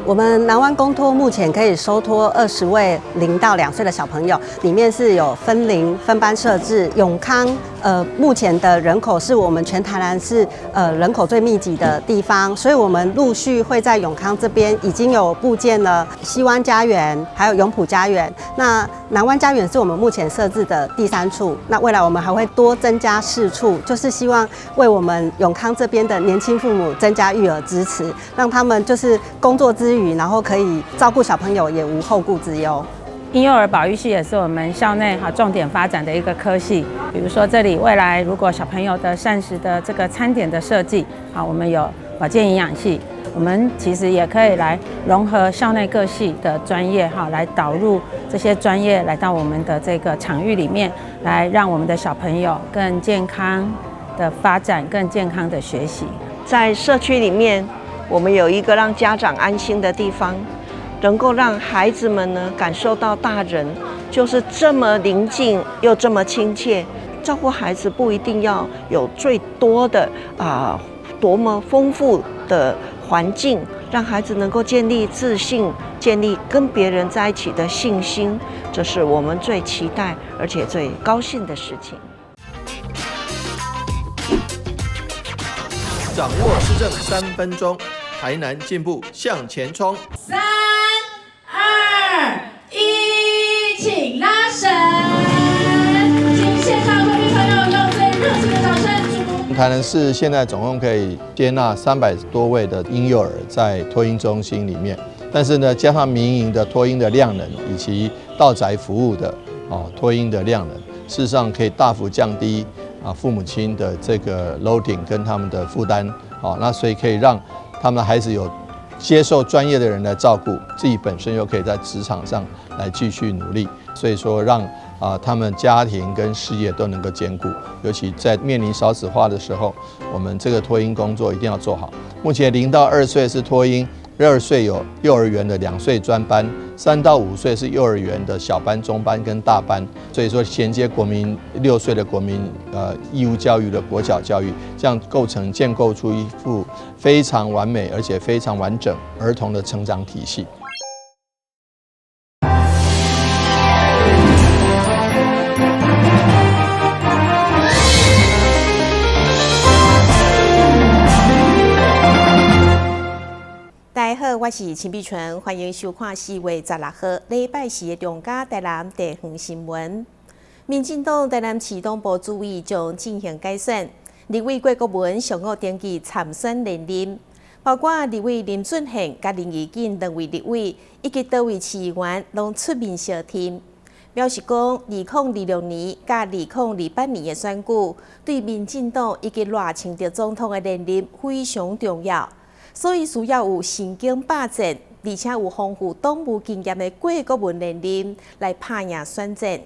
我們南灣公托目前可以收托20位0到2歲的小朋友，裡面是有分齡分班設置。永康目前的人口是我們全台南市人口最密集的地方，所以我們陸續會在永康這邊已經有布建了西灣家園，還有永埔家園。那南灣家園是我們目前設置的第3處，那未來我們還會多增加4處，就是希望為我們永康這邊的年輕父母增加育兒支持，讓他們就是工作之餘，然後可以照顧小朋友，也無後顧之憂。嬰幼兒保育系也是我們校內重點發展的一個科系。比如說，這裡未來如果小朋友的膳食的这個餐點的設計，我們有保健營養系，我們其實也可以來融合校內各系的專業，來導入這些專業來到我們的這個場域裡面，來讓我們的小朋友更健康的發展，更健康的學習。在社區裡面，我們有一個讓家長安心的地方，能夠讓孩子們呢感受到大人就是這麼鄰近又這麼親切。照顧孩子不一定要有最多的多麼豐富的環境，讓孩子能夠建立自信，建立跟別人在一起的信心，這是我們最期待而且最高興的事情。掌握施政3分鐘，台南進步向前衝。3、2、1，請拉繩。請現場各位朋友用最熱情的掌聲。台南市現在總共可以接納300多位的嬰幼兒在托嬰中心裡面，但是呢，加上民營的托嬰的量能以及到宅服務的托嬰的量能，事實上可以大幅降低父母親的這個 loading 跟他們的負擔，那所以可以讓他們的孩子有接受專業的人來照顧，自己本身又可以在職場上來繼續努力，所以說讓他們家庭跟事業都能夠兼顧，尤其在面臨少子化的時候，我們這個托嬰工作一定要做好。目前0到2歲是托嬰，2歲有幼兒園的2歲專班，3到5歲是幼兒園的小班、中班跟大班，所以說銜接國民6歲的國民義務教育的國小教育，這樣建構出一副非常完美而且非常完整兒童的成長體系。大家好，我是陳碧純，歡迎收看4月16號禮拜4的中嘉台南地方新聞。民進黨台南市黨部主委將進行改選，立委郭國文上午登記參選連任，包括立委林俊憲甲林宜景2位立委，以及多位市議員攏出面相挺，表示講2026年甲2028年的選舉，對民進黨以及賴清德總統的連任非常重要。所以需要有身經百戰，而且有豐富黨務經驗的郭國文連任來拍贏選戰。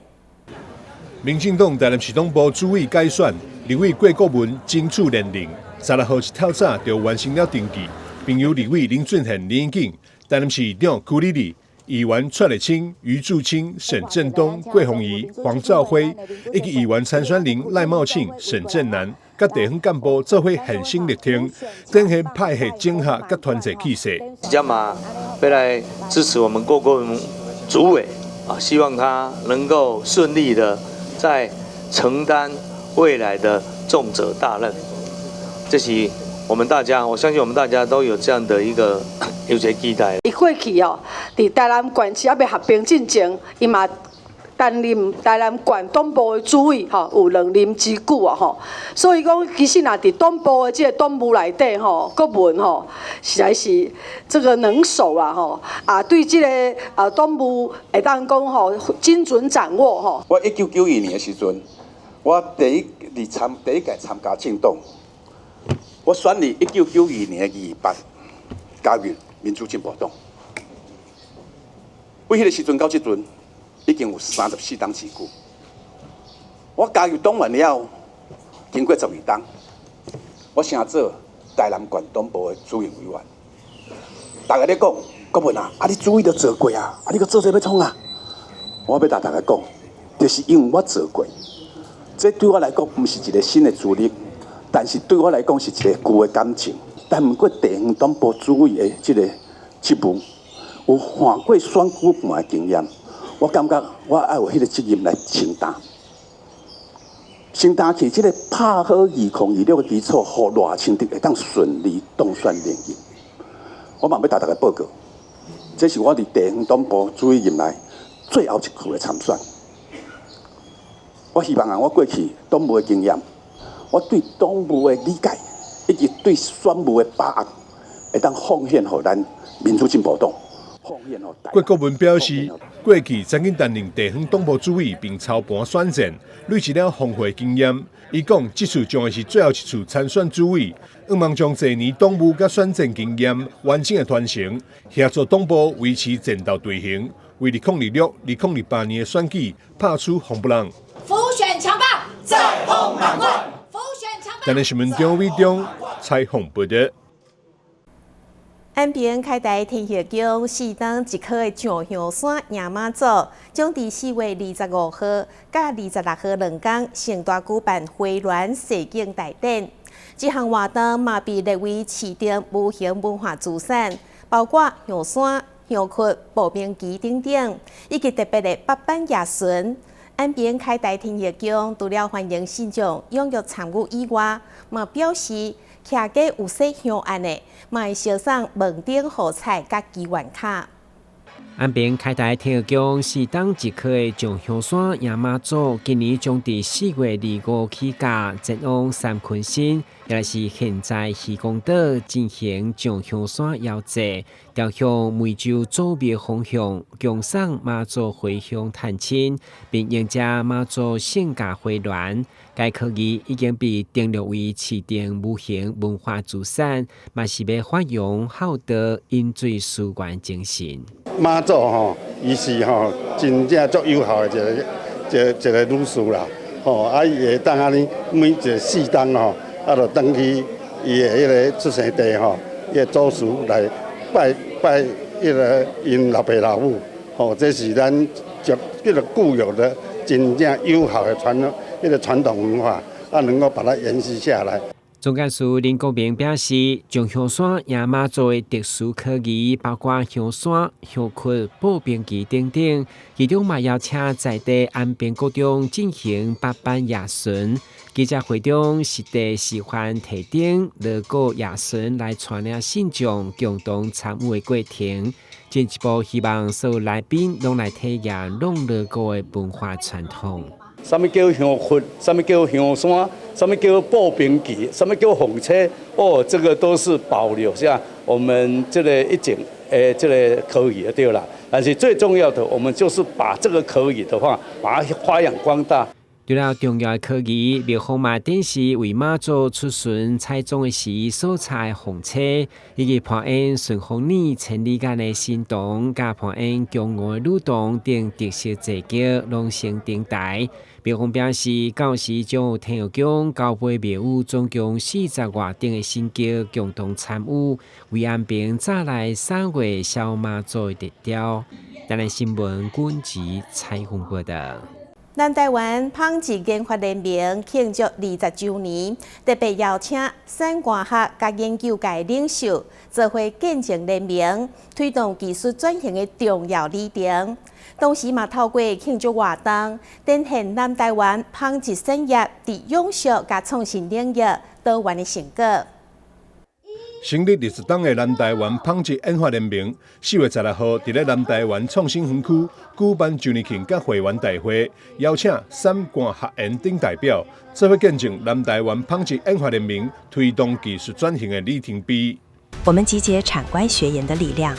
民進黨台南市黨部主委改選，立委郭國文爭取連任，16號一透早就完成了登記，並由立委林俊憲、林宜景、台南市長區里里、議員蔡麗清、余柱清、沈振東、郭鳳儀、黃兆輝，以及議員參選人賴茂慶、沈正南。甲地方幹部做伙獻心力挺，展現派系整合甲團結氣勢。即將嘛，要來支持我們郭國文主委希望他能夠順利的在承擔未來的重責大任。這是我們大家，我相信我們大家都有這樣的一個期待。伊過去佇台南縣市要合併進前，伊嘛擔任台南縣黨部的主委，有2任之久啊，所以講其實若佇黨部的這個黨務內底，國文實在是這個能手啊，對這個黨務會當講精準掌握。我1992年的時陣，我第一屆參加政黨，我選立1992年的2月8加入民主進步黨，為迄個時陣到這陣。已經有34黨之久，我加入黨員了，經過12黨，我升做台南縣黨部的主任委員。大家咧講，國文啊，你主委都做過啊，你擱做這要創啊？我要甲大家講，就是因為我做過，這對我來講不是一個新的資歷，但是對我來講是一個舊的感情。但不過地方黨部主委的這個職務，有換過選舉盤的經驗，我感覺我愛有迄個責任來承擔。承擔起這個拍好2026的基礎，互賴清德會當順利當選連任。我嘛要甲大家報告，這是我佇地方黨部主委任內最後一次的參選。我希望我過去黨務的經驗，我對黨務的理解，以及對選務的把握，會當奉獻給咱民主進步黨。郭國文表示，過去曾經擔任地方黨部主委並操盤選戰，累積了豐富經驗。伊講，這次將會是最後一次參選主委，希望將這年黨務甲選戰經驗完整的傳承，協助黨部維持戰鬥隊形，為2026、2028年的選舉拍出紅不讓。輔選強棒，再轟滿貫。輔選強棒。台南新聞張偉忠採訪報道。安平凱台天後宮4當一科的上香山迎媽祖，將於4月25號甲26號2天盛大舉辦花園示景大典。這項活動嘛被列為市定無形文化資產，包括香山、香窟、步兵旗等等，以及特別的8班夜巡。安平凱台天後宮除了歡迎信眾踴躍參與以外，嘛表示。徛過有色香案的，嘛會燒送門頂號彩甲機關卡。安平凱台天後宮4當一科的上香山迎媽祖，今年將於4月25起駕前往三鯤鯓，也是現在漁光島進行上香山遙祭，朝向梅州左邊方向，恭送媽祖回鄉探親，並迎接媽祖聖駕花園。該科儀已經被訂列為市定無形文化資產，嘛是要發揚孝道、飲水思源精神。媽祖吼，伊是吼真正足友好的一個女士啦，吼啊伊會當安尼每一個4當吼，啊就登去伊的迄個出生地吼，伊個祖師來拜迄個因老爸老母，吼這是咱這個固有的真正友好的傳統文化，啊能夠把它延續下來。總幹事林國明表示，上香山迎媽祖的特殊科儀包括香山、香窟、步兵旗等等，其中嘛邀請在地安平國中進行8班夜巡。記者會中實地示範提點樂歌夜巡來傳領信眾共同參與的過程，進一步希望所有來賓攏來體驗弄樂歌的文化傳統。什麼叫香窟？什麼叫香山？什麼叫步兵旗？什麼叫紅車？哦，這個都是保留下我們這個一整這個科儀的對了。但是最重要的，我們就是把這個科儀的話，把它發揚光大。除了重要的科儀，廟方嘛展示為媽祖出巡採種的時所採紅車，以及攀演順風耳千里眼的神童，加攀演強傲的女童等特色祭腳，攏成頂台。廟方表示，到時將有天後宮、交杯廟宇總共40外頂的神轎共同參與，為安平早來3月小媽祖的特調。台南新聞軍籍採訪報道。南台灣紡織研發聯盟慶祝20周年，特別邀請產官學甲研究界領袖做伙見證聯盟推動技術轉型的重要里程。同時嘛，透過慶祝活動，展現南台灣紡織產業佇永續甲創新領域多元的成果。成立20檔的南台灣紡織研發聯盟，4月16號在南台灣創新園區舉辦周年慶甲會員大會，邀請產官學研等代表做伙見證南台灣紡織研發聯盟推動技術轉型的里程碑。我們集結產官學研的力量，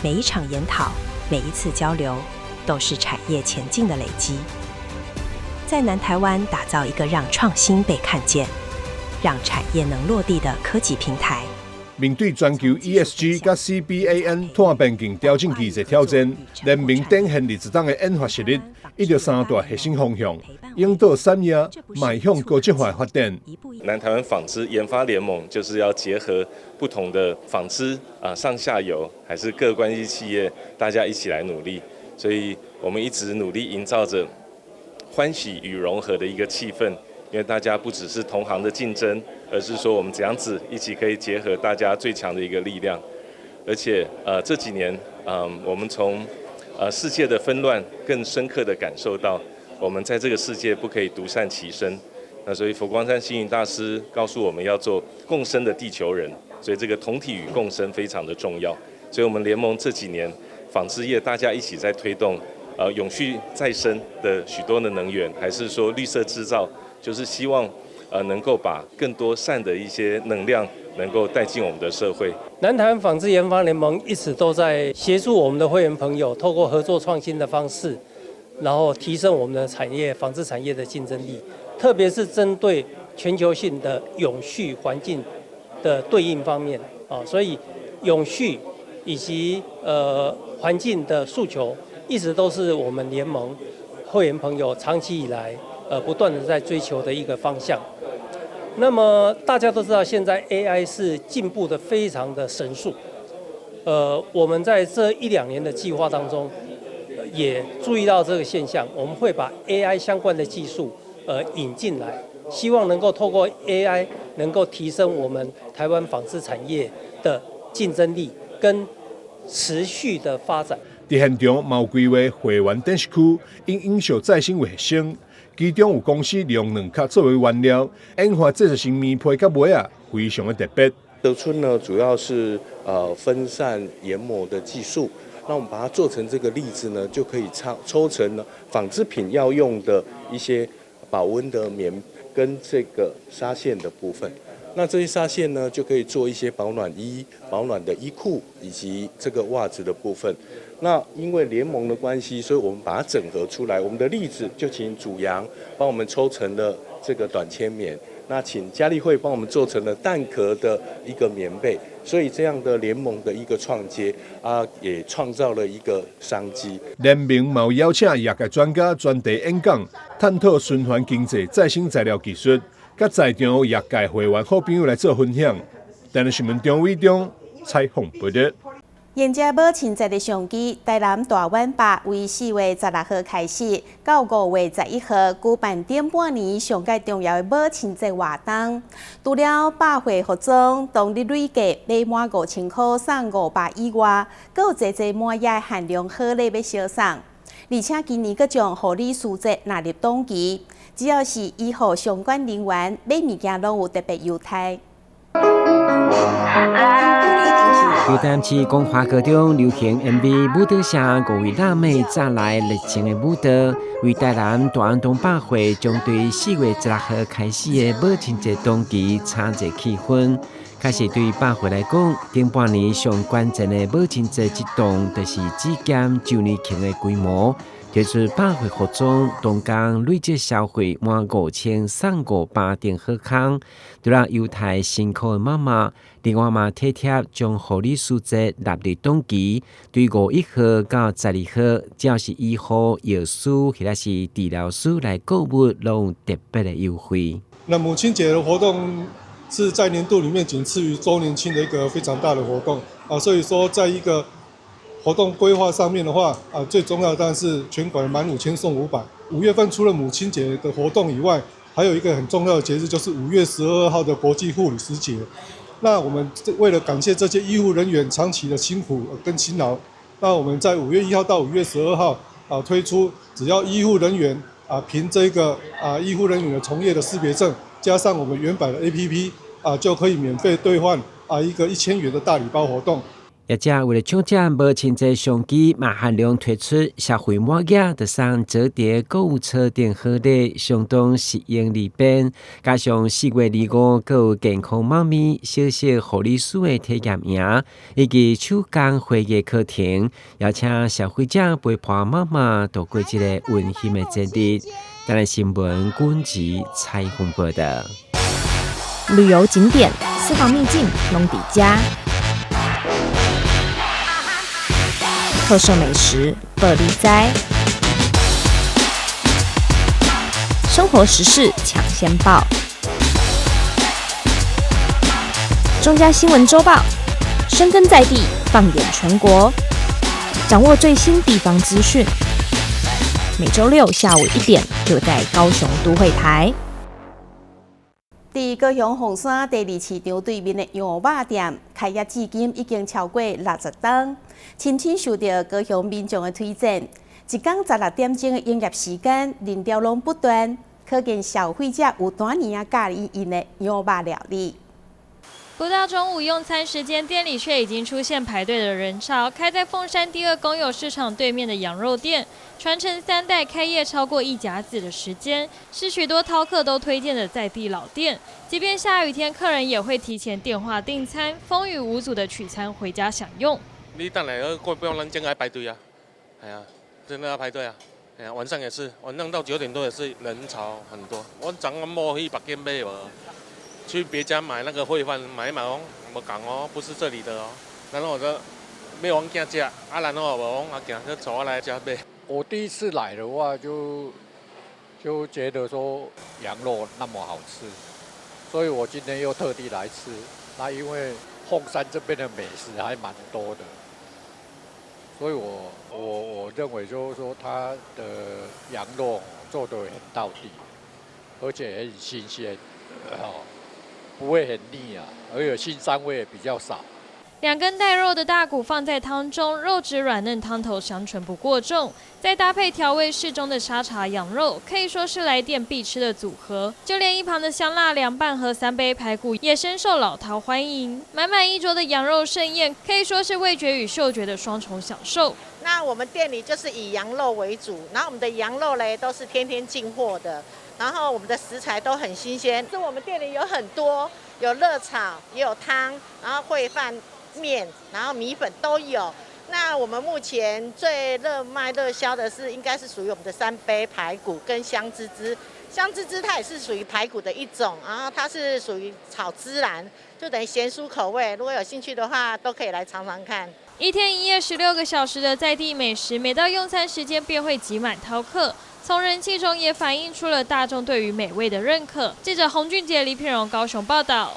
每一場研討，每一次交流，都是產業前進的累積。在南台灣打造一個讓創新被看見，讓產業能落地的科技平台。面對全球 ESG 甲 CBAN 碳邊境調整機制挑戰，聯盟展現20檔的研發實力，一條3大核心方向，引導產業邁向高質化發展。南台灣紡織研發聯盟就是要結合不同的紡織上下游還是各關係企業，大家一起來努力。所以我們一直努力營造着歡喜與融合的一個氣氛，因為大家不只是同行的競爭，而是說我們怎樣子一起可以結合大家最強的一個力量。而且這幾年我們從世界的紛亂更深刻地感受到，我們在這個世界不可以獨善其身。那所以佛光山星雲大師告訴我們要做共生的地球人，所以這個同體與共生非常的重要。所以我們聯盟這幾年紡織業大家一起在推動永續再生的許多的能源，還是說綠色製造，就是希望能夠把更多善的一些能量能夠帶進我們的社會。南台灣紡織研發聯盟一直都在協助我們的會員朋友，透過合作創新的方式，然後提升我們的產業紡織產業的競爭力，特別是針對全球性的永續環境的對應方面所以永續以及環境的訴求，一直都是我们联盟会員朋友長期以來不斷的在追求的一個方向。那麼大家都知道，現在 AI 是進步的非常的神速。我們在這1-2年的計劃當中，也注意到這個現象，我們會把 AI 相關的技術引進來，希望能夠透過 AI 能夠提升我們台灣紡織產業的競爭力跟持續的發展。在現場嘛有規劃會員展示區，以永續再生為核心。其中有公司利用卵殼作為原料，研發製作成棉被甲襪啊，非常的特別。德春呢，主要是分散研磨的技術，那我們把它做成這個粒子呢，就可以抽成呢紡織品要用的一些保溫的棉跟這個紗線的部分。那這些紗線呢，就可以做一些保暖衣、保暖的衣褲以及這個襪子的部分。那因為聯盟的關係，所以我們把它整合出來。我們的粒子就請祖陽幫我們抽成了這個短纖棉，那請嘉利會幫我們做成了蛋殼的一個棉被。所以這樣的聯盟的一個創接也創造了一個商機。聯盟也有邀請業界專家專題演講，探討循環經濟再生材料技術，甲在場業界會員好朋友來做分享。台南新聞中偉忠採訪報道。沿着母親節的上機，台南大灣壩為4月16號開始，到5月11號舉辦頂半年上屆重要的母親節活動。除了百貨服裝當日累計買滿5000塊送500以外，還有濟滿額限量好禮要小送。而且今年閣將護理師節納入檔期，只要是醫護相關人員買物件，攏有特別優待。由台南市光華高中流行 MV 舞蹈社5位辣妹帶來熱情的舞蹈，為台南大安東百貨將對4月16號開始的母親節檔期炒熱氣氛。確實對百貨來講，頂半年上關鍵的母親節活動，就是只減周年慶的規模。推出百貨服裝，當天累計消費滿5000送500點好康，除了優待辛苦的媽媽，另外嘛貼貼將護理師節納入檔期，對5月1號到12號，只要是醫護、藥師或者是治療師來購物，都有特別的優惠。那母親節的活動是在年度裡面僅次於週年慶的一個非常大的活動所以說在一個活動規劃上面的話，最重要的當然是全館滿5000送500。5月份除了母親節的活動以外，還有一個很重要的節日，就是5月12號的國際護理師節。那我們為了感謝這些醫護人員長期的辛苦跟辛勞，那我們在5月1號到5月12號推出，只要醫護人員憑這個醫護人員的從業的識別證，加上我們原版的 APP 就可以免費兌換一個1000元的大禮包活動。業者為了搶佔母親節商機，嘛限量推出消費滿額就送折疊購物車等好禮，相當實用利便。加上4月25還有健康媽咪小小護理師的體驗營，以及手工繪藝課程，邀請消費者陪伴媽媽度過這個溫馨的節日。台南新聞軍籍採訪報道。旅遊景點、私房秘境攏底家。特色美食樂利哉，生活時事搶先報，中嘉新聞週報，深耕在地，放眼全國，掌握最新地方資訊。每週6下午1點，就在高雄都會台。在高雄鳳山第二市場對面的羊肉店開業至今已經超過60檔，深深受到高雄民眾的推薦。一天16點鐘的營業時間，人潮攏不斷，可見消費者有多年介意因的羊肉料理。不到中午用餐時間，店裡卻已經出現排隊的人潮。開在鳳山第2公有市場對面的羊肉店，傳承3代，開業超過1甲子的時間，是許多饕客都推薦的在地老店。即便下雨天，客人也會提前電話訂餐，風雨無阻的取餐回家享用。你等來過不用人進來排隊啊，哎呀，真的要排隊啊。哎呀，晚上也是，晚上到9點多也是人潮很多。我昨晚摸去北京買了。去別家買那個燴飯，買一買哦，沒講哦，不是這裡的哦。然後我就沒往家吃，然後我往阿家就走來家買。我第一次來的話就覺得說羊肉那麼好吃，所以我今天又特地來吃。那因為鳳山這邊的美食還蠻多的，所以我認為就是說它的羊肉做得很道地，而且很新鮮，不會很膩啊，而且腥膻味也比較少。2根帶肉的大骨放在湯中，肉質軟嫩，湯頭香醇不過重，再搭配調味適中的沙茶羊肉，可以說是來店必吃的組合。就連一旁的香辣涼拌和3杯排骨也深受老饕歡迎。滿滿一桌的羊肉盛宴，可以說是味覺與嗅覺的雙重享受。那我們店裡就是以羊肉為主，然後我們的羊肉嘞都是天天進貨的。然後我們的食材都很新鮮，是我們店裡有很多，有熱炒，也有湯，然後燴飯麵，然後米粉都有。那我們目前最熱賣熱銷的是，應該是屬於我們的3杯排骨跟香芝芝。香芝芝它也是屬於排骨的一種，然後它是屬於炒孜然，就等於鹹酥口味。如果有興趣的話，都可以來嘗嘗看。一天營業16個小時的在地美食，每到用餐時間便會擠滿饕客。從人氣中也反映出了大眾對於美味的認可。記者洪俊傑、李品榮高雄報道。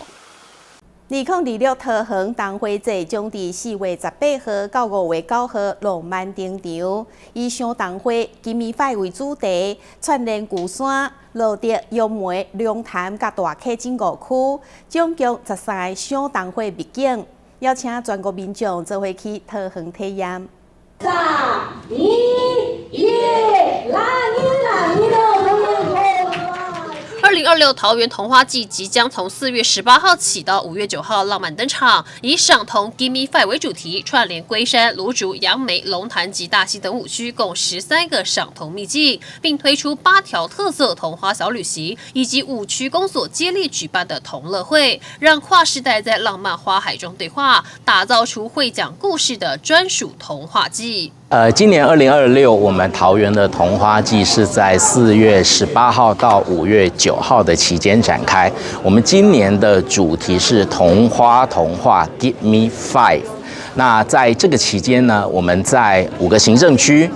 2026桃園燈會節將於4月18號到5月9號浪漫登場，以上燈會 Gimme 5為主題，串聯鼓山、蘆竹、楊梅、龍潭甲大溪5區，總共13個小燈會秘境，邀請全國民眾做伙去桃園體驗。3、2、1，來2026桃園童話季即將從4月18號起到5月9號浪漫登場，以賞童 Gimme 5為主題，串聯龜山、蘆竹、楊梅、龍潭及大溪等5區，共13個賞童秘境，並推出8條特色童話小旅行，以及5區公所接力舉辦的童樂會，讓跨世代在浪漫花海中對話，打造出會講故事的專屬童話季。今年2026，我們桃園的童話季是在4月18號到5月9號的期間展開。我們今年的主題是童話 Gimme 5。那在這個期間呢，我們在5個行政區，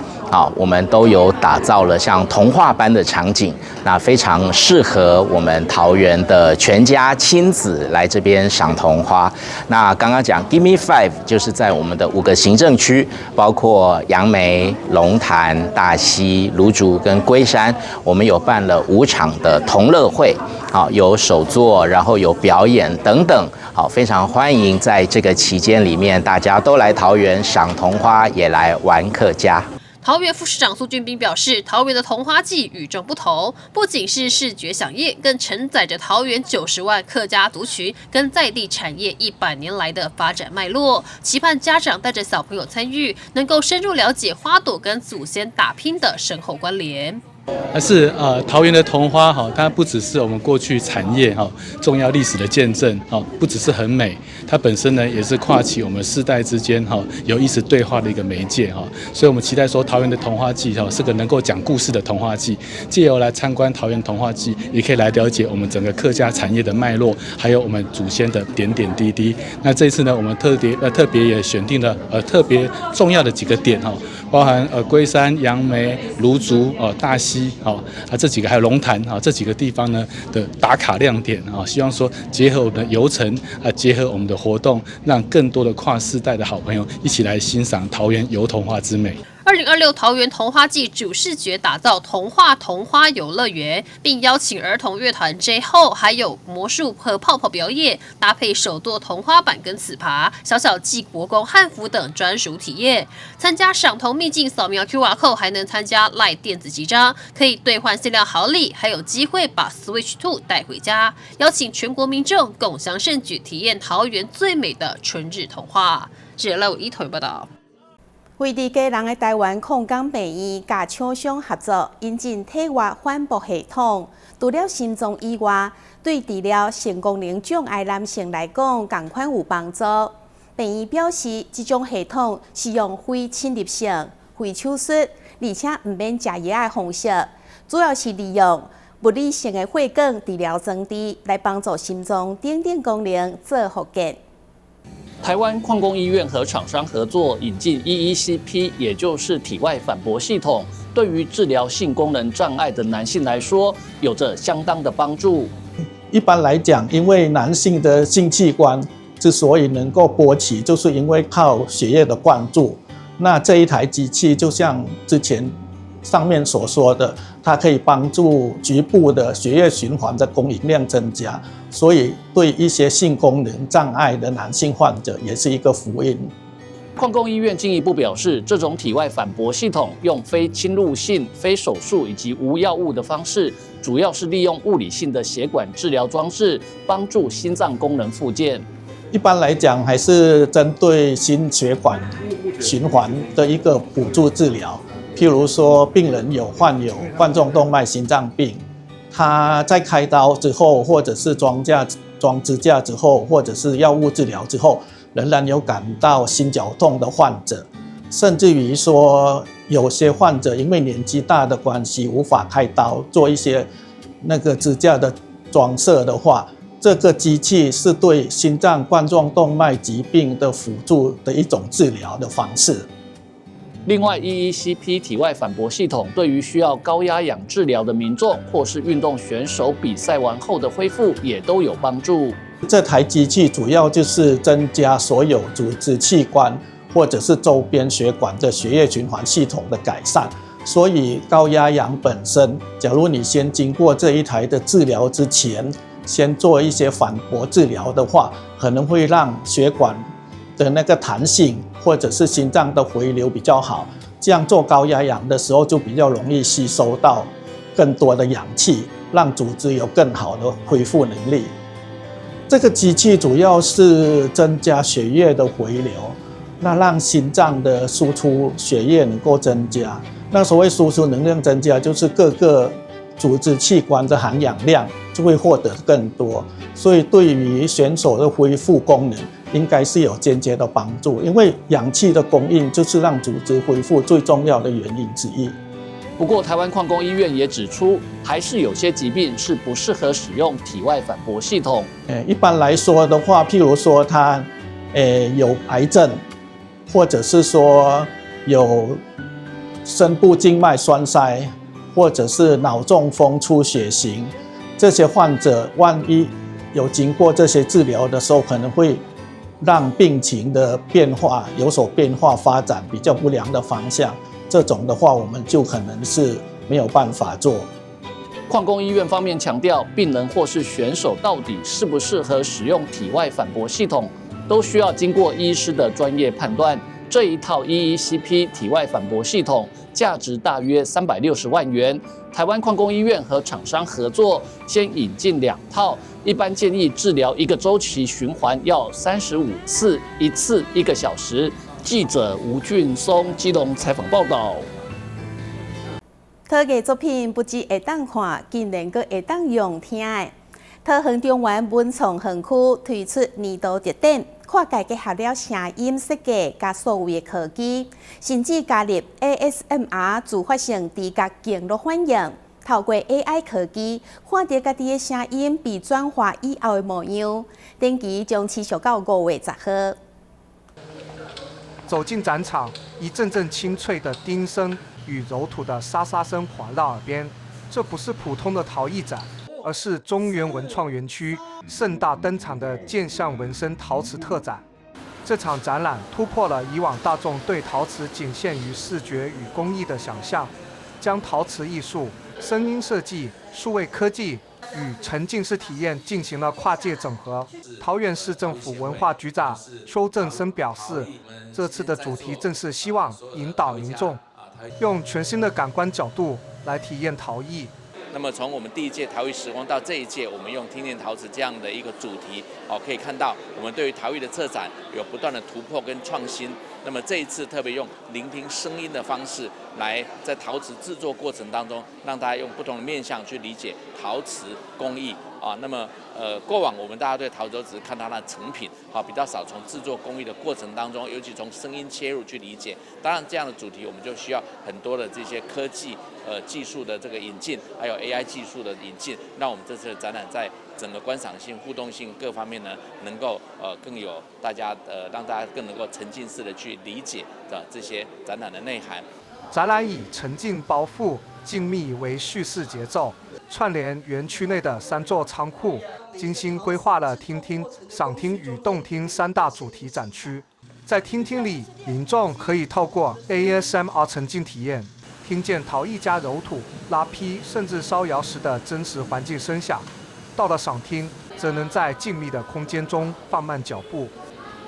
我們都有打造了像童話般的場景，那非常適合我們桃園的全家親子來這邊賞童花。那剛剛講 Gimme 5就是在我們的5個行政區，包括楊梅、龍潭、大溪、蘆竹跟龜山，我們有辦了5場的童樂會，有手作，然後有表演等等，非常歡迎在這個期間裡面大家都來桃園賞童花，也來玩客家。桃園副市長蘇俊斌表示，桃園的童花季與眾不同，不僅是視覺饗宴，更承載着桃園90萬客家族群跟在地產業100年來的發展脈絡。期盼家長帶着小朋友參與，能夠深入了解花朵跟祖先打拼的深厚關聯。是桃園的童花它不只是我們過去產業重要歷史的見證不只是很美，它本身呢也是跨起我們世代之間有意識對話的一個媒介所以我們期待說桃園的童話季是個能夠講故事的童話季，借由來參觀桃園童話季，也可以來了解我們整個客家產業的脈絡，還有我們祖先的點點滴滴。那這一次呢，我們特別也選定了特別重要的幾個點包含龜山、楊梅、蘆竹、大溪這幾個還有龍潭這幾個地方呢的打卡亮點希望說結合我們的遊程結合我們的活動，讓更多的跨世代的好朋友一起來欣賞桃園遊童話之美。2026桃園童話季主視覺打造童話遊樂園，並邀請兒童樂團 J-Ho， 還有魔術和泡泡表演，搭配手舵童話板跟糍粑、小小濟國公漢服等專屬體驗。參加賞童秘境掃描 QR code， 還能參加 LINE 電子集章，可以兌換限量好禮，還有機會把 Switch 2帶回家。邀請全國民眾共襄盛舉，體驗桃園最美的春日童話。記者賴偉一同報道。為地家人的台灣控港病院甲廠商合作，引進體外反搏系統。除了心臟以外，對治療性功能障礙男性來講，同款有幫助。病院表示，這種系統是用非侵入性、非手術，而且唔免食藥的方式，主要是利用物理性的血管治療裝置來幫助心臟等功能做復健。台灣礦工醫院和廠商合作引進 EECP， 也就是體外反搏系統，對於治療性功能障礙的男性來說，有着相當的幫助。一般來講，因為男性的性器官之所以能夠勃起，就是因為靠血液的灌注。那這一台機器就像之前上面所說的，它可以幫助局部的血液循環的供應量增加，所以對一些性功能障礙的男性患者也是一個福音。礦工醫院進一步表示，這種體外反搏系統用非侵入性、非手術以及無藥物的方式，主要是利用物理性的血管治療裝置，幫助心臟功能復健。一般來講，還是針對心血管循環的一個輔助治療。譬如說，病人患有冠狀動脈心臟病，他在開刀之後，或者是裝支架之後，或者是藥物治療之後，仍然有感到心絞痛的患者，甚至於說有些患者因為年紀大的關係無法開刀做一些那個支架的裝設的話，這個機器是對心臟冠狀動脈疾病的輔助的一種治療的方式。另外 ，EECP 體外反搏系統對於需要高壓氧治療的民眾，或是運動選手比賽完後的恢復，也都有幫助。這台機器主要就是增加所有組織器官或者是周邊血管的血液循環系統的改善。所以高壓氧本身，假如你先經過這一台的治療之前，先做一些反搏治療的話，可能會讓血管的那個彈性或者是心臟的回流比較好，這樣做高壓氧的時候就比較容易吸收到更多的氧氣，讓組織有更好的恢復能力。這個機器主要是增加血液的回流，那讓心臟的輸出血液能夠增加。那所謂輸出能量增加，就是各個組織器官的含氧量就會獲得更多，所以對於選手的恢復功能應該是有間接的幫助，因為氧氣的供應就是讓組織恢復最重要的原因之一。不過，台灣礦工醫院也指出，還是有些疾病是不適合使用體外反搏系統。一般來說的話，譬如說他有癌症，或者是說有深部靜脈栓塞，或者是腦中風出血型，這些患者萬一有經過這些治療的時候，可能會讓病情的變化有所變化，發展比較不良的方向。這種的話，我們就可能是沒有辦法做。礦工醫院方面強調，病人或是選手到底適不適合使用體外反搏系統，都需要經過醫師的專業判斷。這一套 EECP 體外反搏系統價值大約360萬元。台灣礦工醫院和廠商合作，先引進2套，一般建議治療一個週期循環要35次，1次1個小時。記者吳俊松基隆採訪報道。陶藝作品不只會當看，竟然閣會當用聽的。桃園中原文創園區推出年度特展，跨界結合了聲音設計加數位科技，甚至加入 ASMR 自發性視覺經絡反應，透過 AI 科技，看到家己的聲音被轉化以後的模樣。展期將持續到5月10號。走進展場，一陣陣清脆的叮聲與柔土的沙沙聲環繞耳邊。這不是普通的陶藝展，而是中原文創園區盛大登場的劍象紋身陶瓷特展。這場展覽突破了以往大眾對陶瓷僅限於視覺與工藝的想象，將陶瓷藝術、聲音設計、數位科技與沉浸式體驗進行了跨界整合。桃園市政府文化局長邱正生表示，這次的主題正是希望引導民眾用全新的感官角度來體驗陶藝。那麼從我們第一屆陶藝時光到這一屆，我們用聽見陶瓷這樣的一個主題，可以看到我們對於陶藝的策展有不斷的突破跟創新。那麼這一次特別用聆聽聲音的方式，來在陶瓷制作過程當中，讓大家用不同的面向去理解陶瓷工藝啊。那麼過往我們大家对陶瓷都只是看它的成品，比較少從制作工藝的过程當中，尤其從聲音切入去理解。當然這樣的主題我們就需要很多的這些科技技術的這個引進，還有 AI 技術的引進，讓我們這次的展覽在整個觀賞性、互動性各方面呢，能夠更有大家讓大家更能夠沉浸式的去理解的这些展覽的內涵。展覽以沉浸包覆、靜謐為敘事節奏，串聯園區內的3座倉庫，精心規劃了聽廳、賞廳與動廳3大主題展區。在聽廳裡，民眾可以透過 ASMR 沉浸體驗，聽見陶藝家揉土、拉坯甚至燒窯時的真實環境聲響。到了賞廳，則能在靜謐的空間中放慢腳步，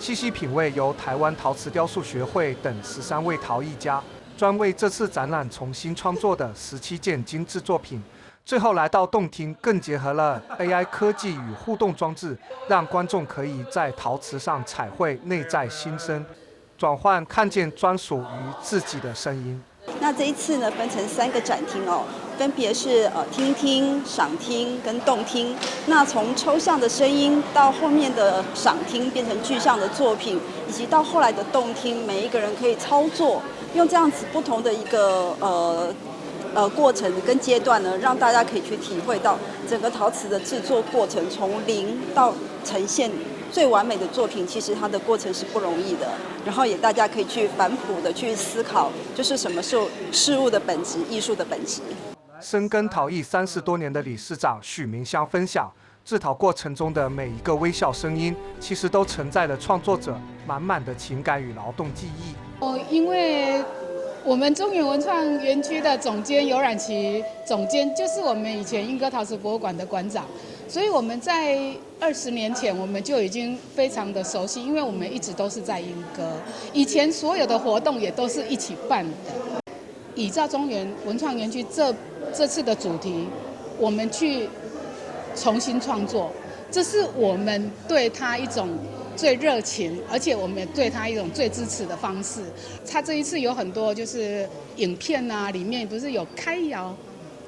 細細品味由台灣陶瓷雕塑學會等13位陶藝家專為這次展覽重新創作的17件精緻作品。最後來到動廳，更結合了 AI 科技與互動裝置，讓觀眾可以在陶瓷上彩繪內在心聲，轉換看見專屬於自己的聲音。那這一次呢，分成3個展廳哦，分別是聽廳、賞廳跟動廳。那從抽象的聲音到後面的賞廳變成具象的作品，以及到後來的動廳，每一個人可以操作，用這樣子不同的一個過程跟階段呢，讓大家可以去體會到整個陶瓷的制作過程，從零到呈現最完美的作品，其實它的過程是不容易的。然後也大家可以去反璞的去思考，就是什麼是事物的本質，藝術的本質。深耕陶藝30多年的理事長許明香分享，制陶過程中的每一個微笑聲音，其實都承載了創作者滿滿的情感與勞動記憶。因為我們中原文創園區的總監游冉琪總監，就是我們以前鶯歌陶瓷博物館的館長，所以我們在20年前我們就已經非常的熟悉，因為我們一直都是在鶯歌，以前所有的活動也都是一起辦的。依照中原文創園區這次的主題，我們去重新創作，這是我們對它一種最熱情，而且我們也對他一種最支持的方式。他這一次有很多就是影片啊，裡面不是有開窯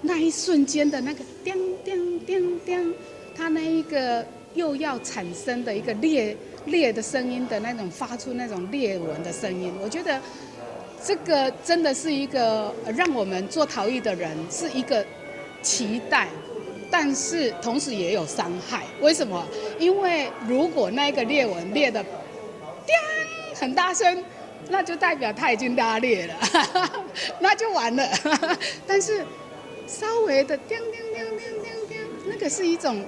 那一瞬間的那個叮叮叮叮，他那一個又要產生的一個裂的聲音的那種，發出那種裂紋的聲音，我覺得這個真的是一個讓我們做陶藝的人是一個期待。但是同時也有傷害，為什麼？因為如果那個裂紋裂得叮很大聲，那就代表它已經拉裂了，那就完了。但是稍微的叮叮叮叮叮叮，那個是一種，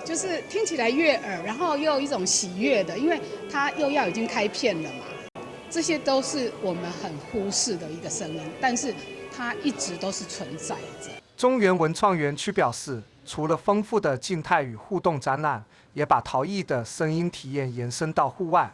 就是聽起來悅耳，然後又有一種喜悅的，因為它又要已經開片了嘛。這些都是我們很忽視的一個聲音，但是它一直都是存在着。中原文創園區表示，除了豐富的靜態與互動展覽，也把陶藝的聲音體驗延伸到戶外，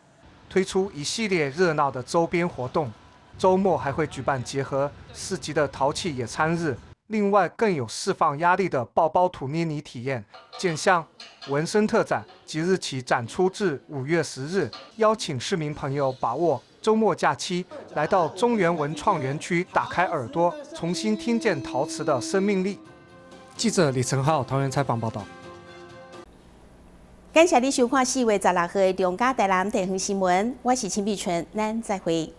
推出一系列熱鬧的周邊活動。週末還會舉辦結合市集的陶器野餐日，另外更有釋放壓力的爆包土捏泥體驗、健相、紋身特展，即日起展出至5月10日，邀請市民朋友把握週末假期，來到中原文創園區，打開耳朵，重新聽見陶瓷的生命力。記者李成浩桃園採訪報道。感謝你收看4月16號的中嘉台南地方新聞，我是陳碧純，咱再會。